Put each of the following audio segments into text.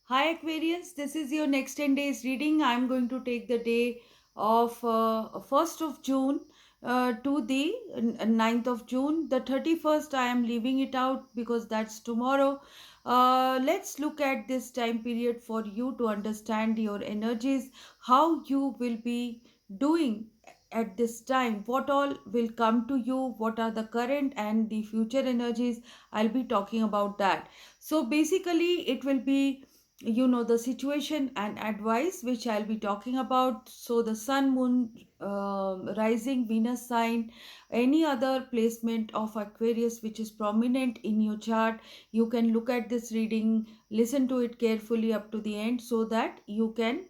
Hi Aquarius, this is your next 10 days reading. I'm going to take the day of 1st of June to the 9th of June. The 31st, I am leaving it out because that's tomorrow. Let's look at this time period for you to understand your energies, how you will be doing at this time, what all will come to you, what are the current and the future energies. I'll be talking about that. So basically, it will be the situation and advice which I'll be talking about. So the sun, moon, rising, Venus sign, any other placement of Aquarius which is prominent in your chart, you can look at this reading, listen to it carefully up to the end so that you can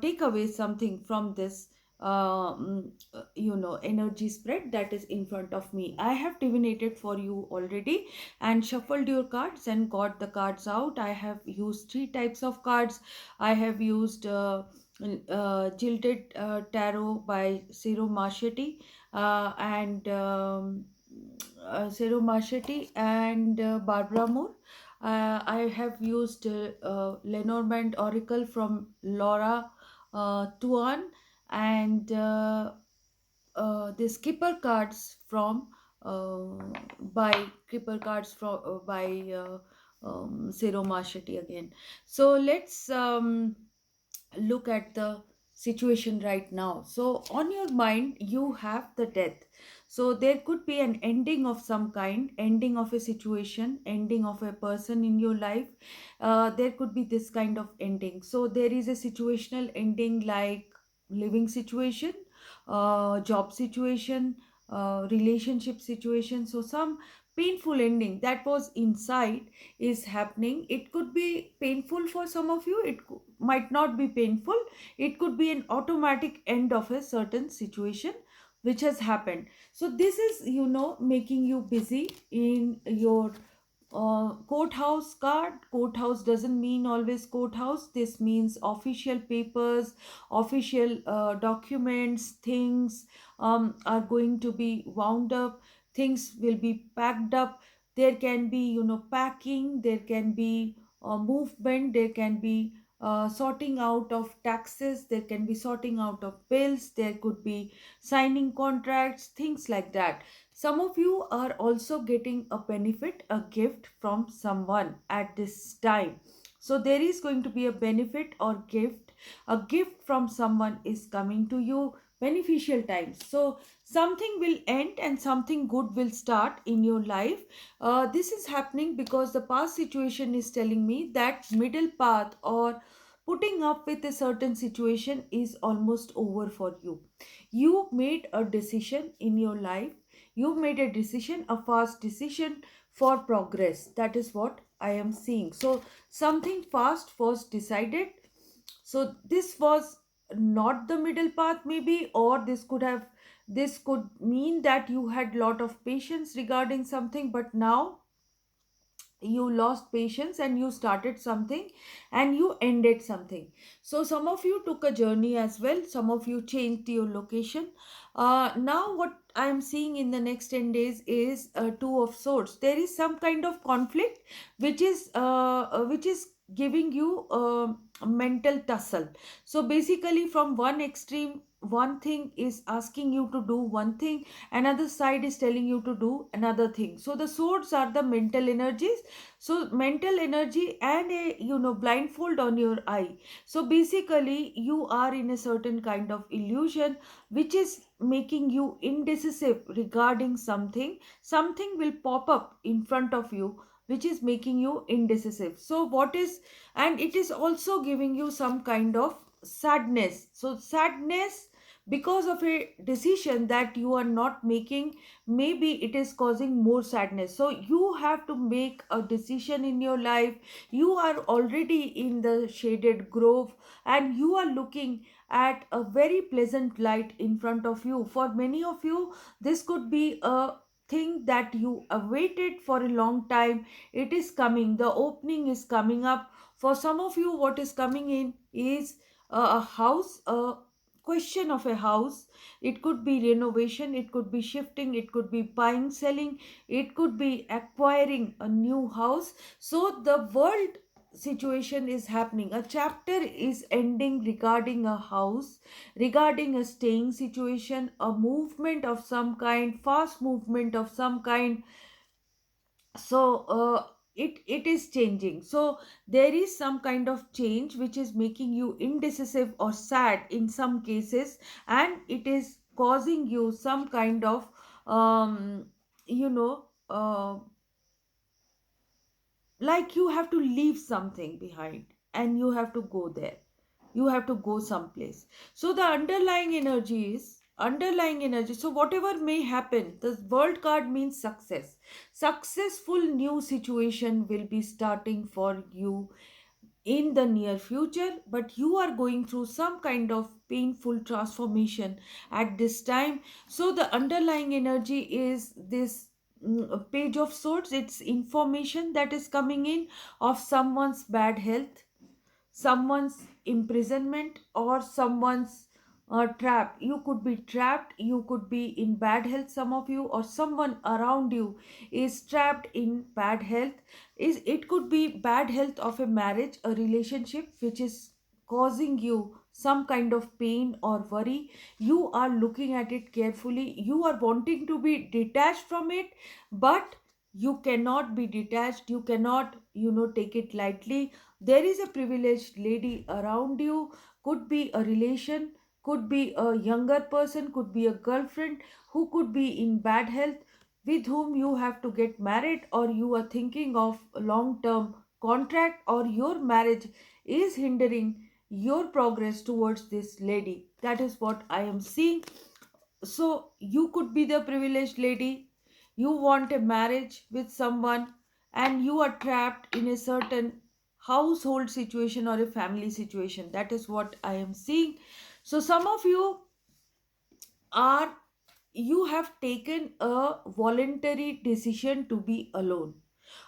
take away something from this energy spread that is in front of me. I have divinated for you already and shuffled your cards and got the cards out. I have used three types of cards. I have used Jilted Tarot by Ciro Marchetti and Ciro Marchetti and Barbara Moore. I have used Lenormand Oracle from Laura Tuan and the skipper cards from by Skipper cards from by Ciro Marchetti again. So let's look at the situation right now. So on your mind you have the death. So there could be an ending of some kind, ending of a situation, ending of a person in your life. There could be this kind of ending. So there is a situational ending like living situation, job situation, relationship situation. So some painful ending that was inside is happening. It could be painful for some of you, might not be painful. It could be an automatic end of a certain situation which has happened. So this is making you busy in your courthouse card. Courthouse doesn't mean always courthouse. This means official papers, official documents, things are going to be wound up, things will be packed up. There can be packing, there can be movement, there can be sorting out of taxes, there can be sorting out of bills, there could be signing contracts, things like that. Some of you are also getting a benefit, a gift from someone at this time. So there is going to be a benefit or gift. A gift from someone is coming to you, beneficial times. So something will end and something good will start in your life. This is happening because the past situation is telling me that middle path or putting up with a certain situation is almost over for you. You made a decision in your life. You made a decision, a fast decision for progress. That is what I am seeing. So something fast was decided. So this was not the middle path maybe, or this could mean that you had lot of patience regarding something, but now you lost patience and you started something and you ended something. So some of you took a journey as well, some of you changed your location. Now what I am seeing in the next 10 days is two of swords. There is some kind of conflict which is giving you a mental tussle. So basically from one extreme, one thing is asking you to do one thing, another side is telling you to do another thing. So the swords are the mental energies. So mental energy and a blindfold on your eye. So basically you are in a certain kind of illusion which is making you indecisive regarding something. Something will pop up in front of you which is making you indecisive. So what is, and it is also giving you some kind of sadness. So sadness because of a decision that you are not making, maybe it is causing more sadness. So you have to make a decision in your life. You are already in the shaded grove and you are looking at a very pleasant light in front of you. For many of you this could be a thing that you awaited for a long time. It is coming, the opening is coming up. For some of you what is coming in is a house, a question of a house. It could be renovation, it could be shifting, it could be buying, selling, it could be acquiring a new house. So the world situation is happening. A chapter is ending regarding a house, regarding a staying situation, a movement of some kind, fast movement of some kind. So it is changing. So there is some kind of change which is making you indecisive or sad in some cases, and it is causing you some kind of um you know like you have to leave something behind and you have to go there, you have to go someplace. So the underlying energy. So whatever may happen, the world card means success. Successful new situation will be starting for you in the near future, but you are going through some kind of painful transformation at this time. So the underlying energy is this page of swords. It's information that is coming in of someone's bad health, someone's imprisonment, or someone's trap. You could be trapped, you could be in bad health, some of you, or someone around you is trapped in bad health. Is it could be bad health of a marriage, a relationship which is causing you some kind of pain or worry. You are looking at it carefully, you are wanting to be detached from it, but you cannot be detached, you cannot take it lightly. There is a privileged lady around you, could be a relation, could be a younger person, could be a girlfriend who could be in bad health, with whom you have to get married, or you are thinking of a long term contract, or your marriage is hindering your progress towards this lady. That is what I am seeing. So you could be the privileged lady, you want a marriage with someone, and you are trapped in a certain household situation or a family situation. That is what I am seeing. So some of you are, you have taken a voluntary decision to be alone,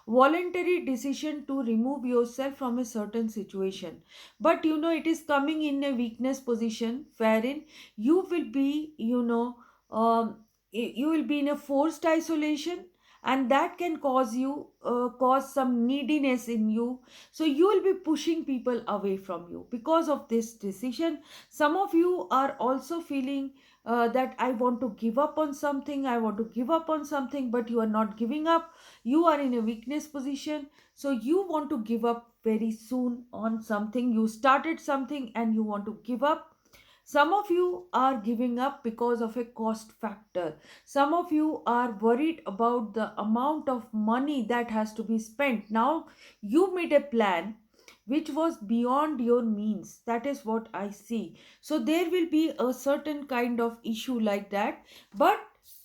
voluntary decision to remove yourself from a certain situation. But it is coming in a weakness position wherein you will be, um, you will be in a forced isolation, and that can cause you cause some neediness in you. So you will be pushing people away from you because of this decision. Some of you are also feeling that I want to give up on something, I want to give up on something, but you are not giving up. You are in a weakness position, so you want to give up very soon on something. You started something and you want to give up. Some of you are giving up because of a cost factor. Some of you are worried about the amount of money that has to be spent. Now you made a plan which was beyond your means. That is what I see. So there will be a certain kind of issue like that, but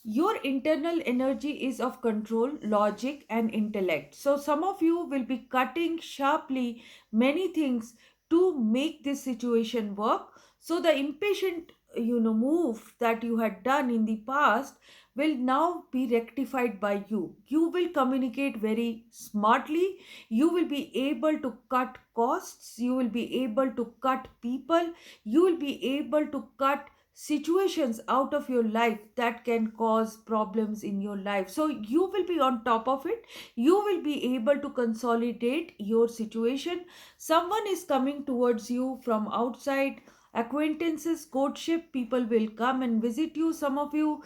your internal energy is of control, logic, and intellect. So some of you will be cutting sharply many things to make this situation work. So the impatient move that you had done in the past will now be rectified by you. You will communicate very smartly, you will be able to cut costs, you will be able to cut people, you will be able to cut situations out of your life that can cause problems in your life. So you will be on top of it, you will be able to consolidate your situation. Someone is coming towards you from outside, acquaintances, courtship, people will come and visit you. Some of you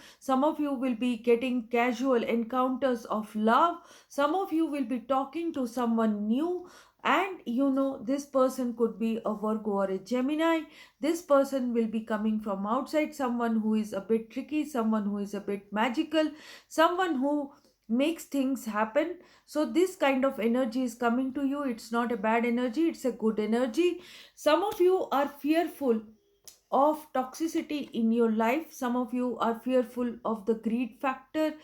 will be getting casual encounters of love. Some of you will be talking to someone new, and this person could be a Virgo or a Gemini. This person will be coming from outside, someone who is a bit tricky, someone who is a bit magical, someone who makes things happen. So this kind of energy is coming to you. It's not a bad energy, it's a good energy. Some of you are fearful of toxicity in your life. Some of you are fearful of the greed factor,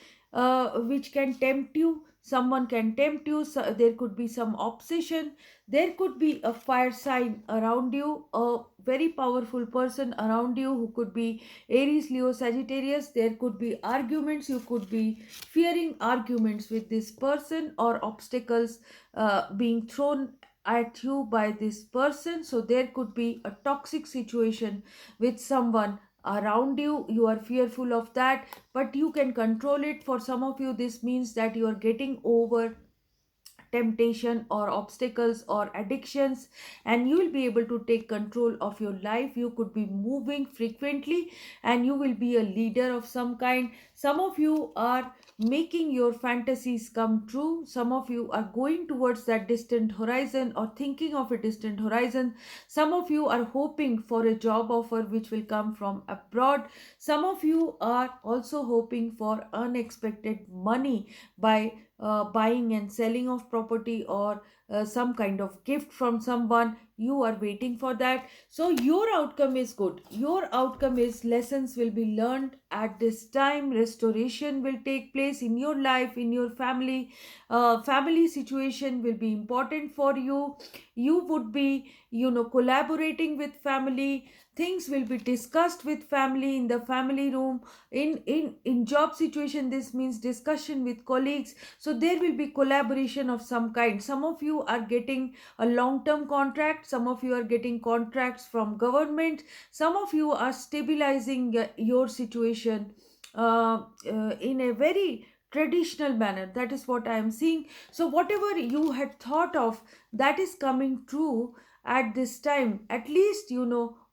which can tempt you. Someone can tempt you. So there could be some obsession, there could be a fire sign around you, a very powerful person around you who could be Aries, Leo, Sagittarius. There could be arguments, you could be fearing arguments with this person, or obstacles being thrown at you by this person. So there could be a toxic situation with someone around you. You are fearful of that, but you can control it. For some of you, this means that you are getting over temptation or obstacles or addictions, and you will be able to take control of your life. You could be moving frequently, and you will be a leader of some kind. Some of you are making your fantasies come true. Some of you are going towards that distant horizon or thinking of a distant horizon. Some of you are hoping for a job offer which will come from abroad. Some of you are also hoping for unexpected money by buying and selling of property, or some kind of gift from someone. You are waiting for that. So your outcome is good. Your outcome is lessons will be learned at this time. Restoration will take place in your life, in your family. Family situation will be important for you. You would be, collaborating with family. Things will be discussed with family in the family room. In job situation, this means discussion with colleagues. So there will be collaboration of some kind. Some of you are getting a long term contract, some of you are getting contracts from government, some of you are stabilizing your situation in a very traditional manner. That is what I am seeing. So whatever you had thought of, that is coming true at this time. At least,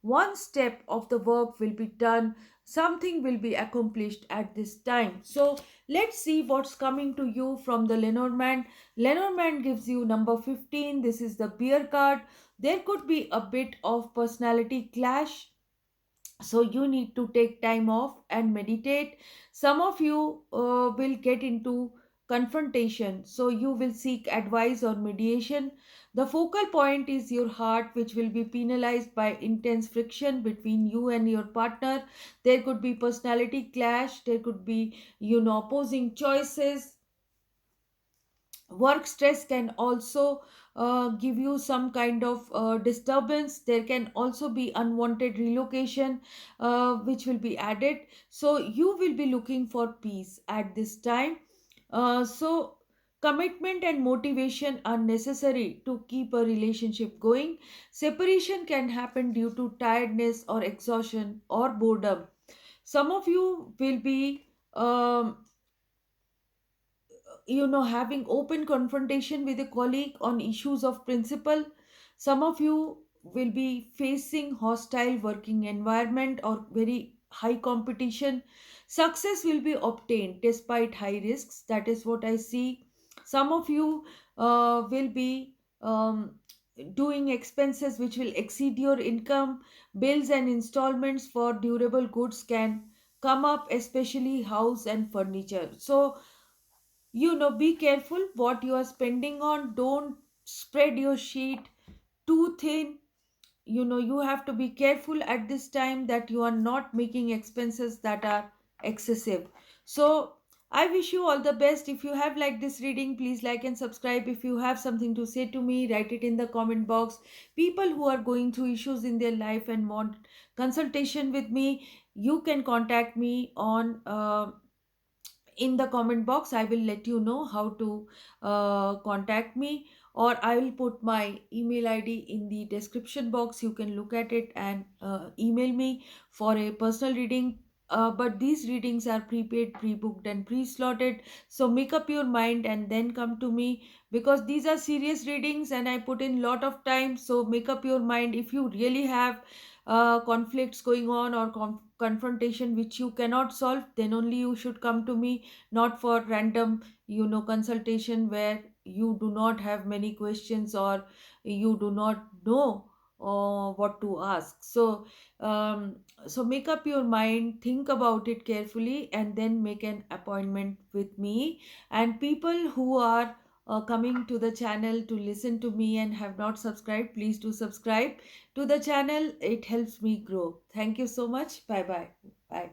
one step of the work will be done, something will be accomplished at this time. So let's see what's coming to you from the Lenormand. Lenormand gives you number 15. This is the beer card. There could be a bit of personality clash, so you need to take time off and meditate. Some of you will get into confrontation, so you will seek advice or mediation. The focal point is your heart, which will be penalized by intense friction between you and your partner. There could be personality clash, there could be, opposing choices. Work stress can also give you some kind of disturbance. There can also be unwanted relocation which will be added. So you will be looking for peace at this time. So commitment and motivation are necessary to keep a relationship going. Separation can happen due to tiredness or exhaustion or boredom. Some of you will be um, having open confrontation with a colleague on issues of principle. Some of you will be facing hostile working environment or very high competition. Success will be obtained despite high risks. That is what I see. Some of you will be doing expenses which will exceed your income. Bills and installments for durable goods can come up, especially house and furniture. So be careful what you are spending on. Don't spread your sheet too thin. You have to be careful at this time that you are not making expenses that are excessive. So I wish you all the best. If you have liked this reading, please like and subscribe. If you have something to say to me, write it in the comment box. People who are going through issues in their life and want consultation with me, you can contact me on in the comment box. I will let you know how to contact me, or I will put my email id in the description box. You can look at it and email me for a personal reading. But these readings are prepaid, pre-booked and pre-slotted. So make up your mind and then come to me, because these are serious readings and I put in lot of time. So make up your mind. If you really have conflicts going on or confrontation which you cannot solve, then only you should come to me, not for random consultation where you do not have many questions or you do not know what to ask. So so make up your mind, think about it carefully, and then make an appointment with me. And people who are coming to the channel to listen to me and have not subscribed, please do subscribe to the channel. It helps me grow. Thank you so much. Bye bye. Bye.